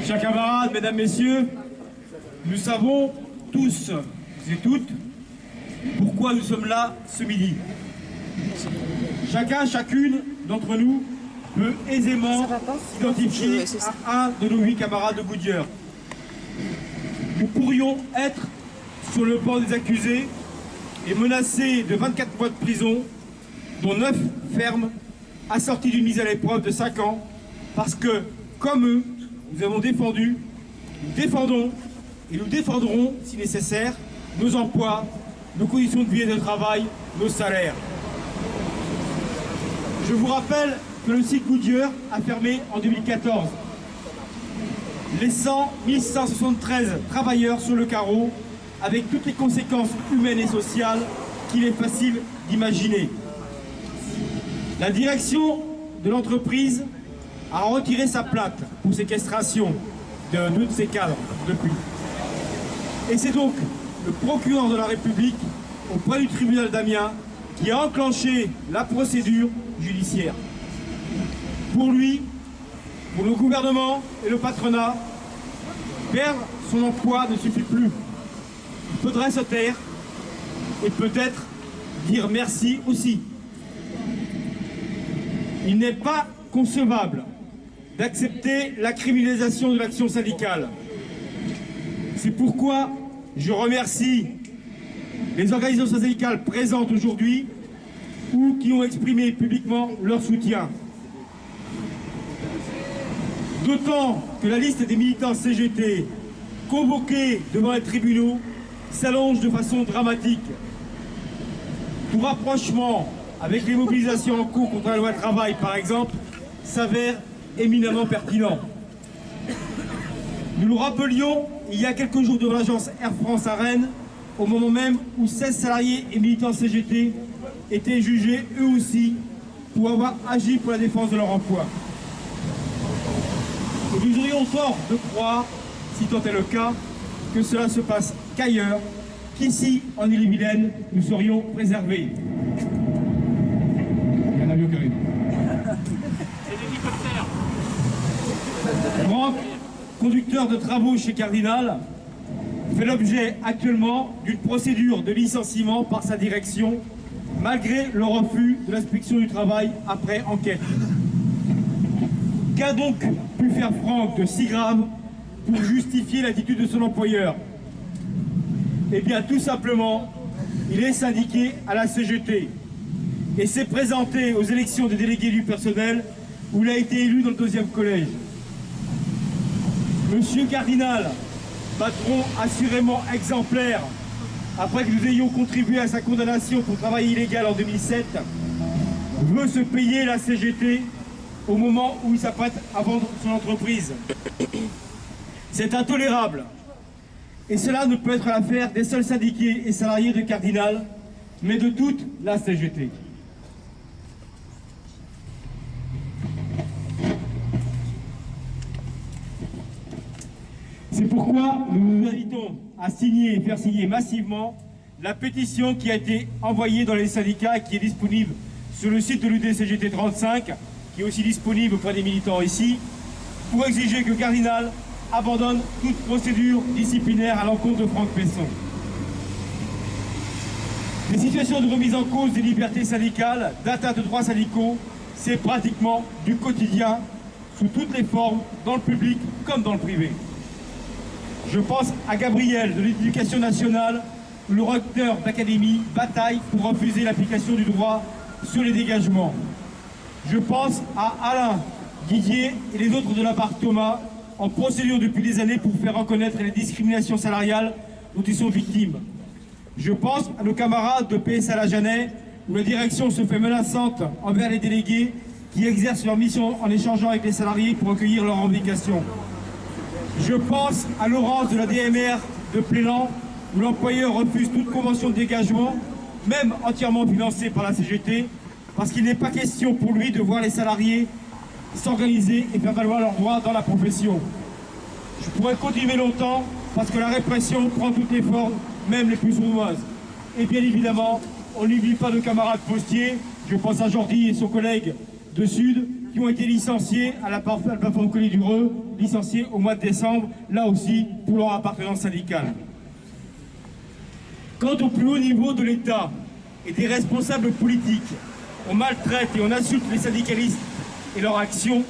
Chers camarades, mesdames, messieurs, nous savons tous et toutes pourquoi nous sommes là ce midi. Chacun, chacune d'entre nous peut aisément s'identifier à un de nos 8 camarades de Goodyear. Nous pourrions être sur le banc des accusés et menacés de 24 mois de prison, dont 9 fermes, assortis d'une mise à l'épreuve de 5 ans, parce que, comme eux, nous avons défendu, nous défendons et nous défendrons, si nécessaire, nos emplois, nos conditions de vie et de travail, nos salaires. Je vous rappelle que le site Goodyear a fermé en 2014, laissant 1173 travailleurs sur le carreau, avec toutes les conséquences humaines et sociales qu'il est facile d'imaginer. La direction de l'entreprise a retiré sa plainte pour séquestration de deux de ses cadres depuis. Et c'est donc le procureur de la République, auprès du tribunal d'Amiens, qui a enclenché la procédure judiciaire. Pour lui, pour le gouvernement et le patronat, perdre son emploi ne suffit plus. Il faudrait se taire et peut-être dire merci aussi. Il n'est pas concevable d'accepter la criminalisation de l'action syndicale. C'est pourquoi je remercie les organisations syndicales présentes aujourd'hui ou qui ont exprimé publiquement leur soutien. D'autant que la liste des militants CGT convoqués devant les tribunaux s'allonge de façon dramatique. Tout rapprochement avec les mobilisations en cours contre la loi travail, par exemple, s'avère éminemment pertinent. Nous le rappelions il y a quelques jours devant l'agence Air France à Rennes, au moment même où 16 salariés et militants CGT étaient jugés eux aussi pour avoir agi pour la défense de leur emploi. Et nous aurions tort de croire, si tant est le cas, que cela se passe qu'ailleurs, qu'ici, en Ille-et-Vilaine, nous serions préservés. Il y a un avion qui arrive. C'est l'hélicoptère. Franck, conducteur de travaux chez Cardinal, fait l'objet actuellement d'une procédure de licenciement par sa direction, malgré le refus de l'inspection du travail après enquête. Qu'a donc pu faire Franck de si grave pour justifier l'attitude de son employeur? Eh bien, tout simplement, il est syndiqué à la CGT et s'est présenté aux élections des délégués du personnel où il a été élu dans le 2e collège. Monsieur Cardinal, patron assurément exemplaire, après que nous ayons contribué à sa condamnation pour travail illégal en 2007, veut se payer la CGT au moment où il s'apprête à vendre son entreprise. C'est intolérable. Et cela ne peut être l'affaire des seuls syndiqués et salariés de Cardinal, mais de toute la CGT. C'est pourquoi nous vous invitons à signer et faire signer massivement la pétition qui a été envoyée dans les syndicats et qui est disponible sur le site de l'UDCGT 35, qui est aussi disponible auprès des militants ici, pour exiger que Cardinal abandonne toute procédure disciplinaire à l'encontre de Franck Pesson. Les situations de remise en cause des libertés syndicales, d'atteinte aux droits syndicaux, c'est pratiquement du quotidien, sous toutes les formes, dans le public comme dans le privé. Je pense à Gabriel de l'Éducation nationale, où le recteur d'académie bataille pour refuser l'application du droit sur les dégagements. Je pense à Alain Guillier et les autres de la barre Thomas, en procédure depuis des années pour faire reconnaître les discriminations salariales dont ils sont victimes. Je pense à nos camarades de PSA La Jeannet, où la direction se fait menaçante envers les délégués qui exercent leur mission en échangeant avec les salariés pour recueillir leurs revendications. Je pense à Laurence de la DMR de Plélan, où l'employeur refuse toute convention de dégagement, même entièrement financée par la CGT, parce qu'il n'est pas question pour lui de voir les salariés s'organiser et faire valoir leurs droits dans la profession. Je pourrais continuer longtemps parce que la répression prend toutes les formes, même les plus sournoises. Et bien évidemment, on n'oublie pas nos camarades postiers, je pense à Jordi et son collègue de Sud, qui ont été licenciés à la plateforme Colis du Reux, licenciés au mois de décembre, là aussi pour leur appartenance syndicale. Quant au plus haut niveau de l'État et des responsables politiques, on maltraite et on insulte les syndicalistes et leur action,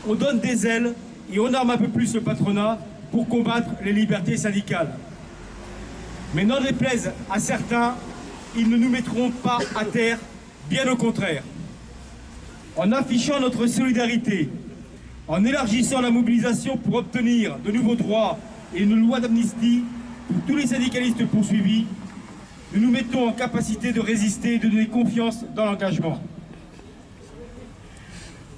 on donne des ailes et on arme un peu plus le patronat pour combattre les libertés syndicales. Mais n'en déplaise à certains, ils ne nous mettront pas à terre, bien au contraire. En affichant notre solidarité, en élargissant la mobilisation pour obtenir de nouveaux droits et une loi d'amnistie pour tous les syndicalistes poursuivis, nous nous mettons en capacité de résister et de donner confiance dans l'engagement.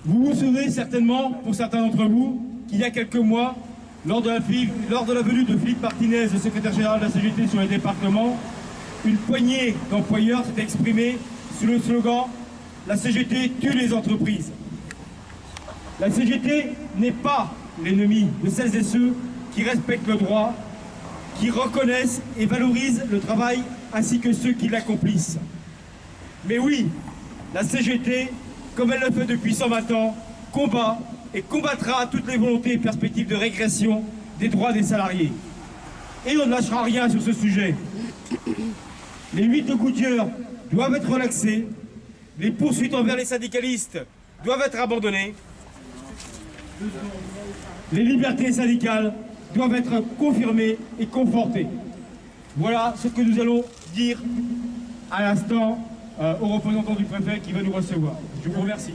Vous vous souvenez certainement, pour certains d'entre vous, qu'il y a quelques mois, lors de la venue de Philippe Martinez, le secrétaire général de la CGT sur les départements, une poignée d'employeurs s'est exprimée sous le slogan « La CGT tue les entreprises ». La CGT n'est pas l'ennemi de celles et ceux qui respectent le droit, qui reconnaissent et valorisent le travail ainsi que ceux qui l'accomplissent. Mais oui, la CGT, comme elle le fait depuis 120 ans, combat et combattra toutes les volontés et perspectives de régression des droits des salariés. Et on ne lâchera rien sur ce sujet. Les 8 de Goodyear doivent être relaxées, les poursuites envers les syndicalistes doivent être abandonnées, les libertés syndicales doivent être confirmées et confortées. Voilà ce que nous allons dire à l'instant au représentant du préfet qui va nous recevoir. Je vous remercie.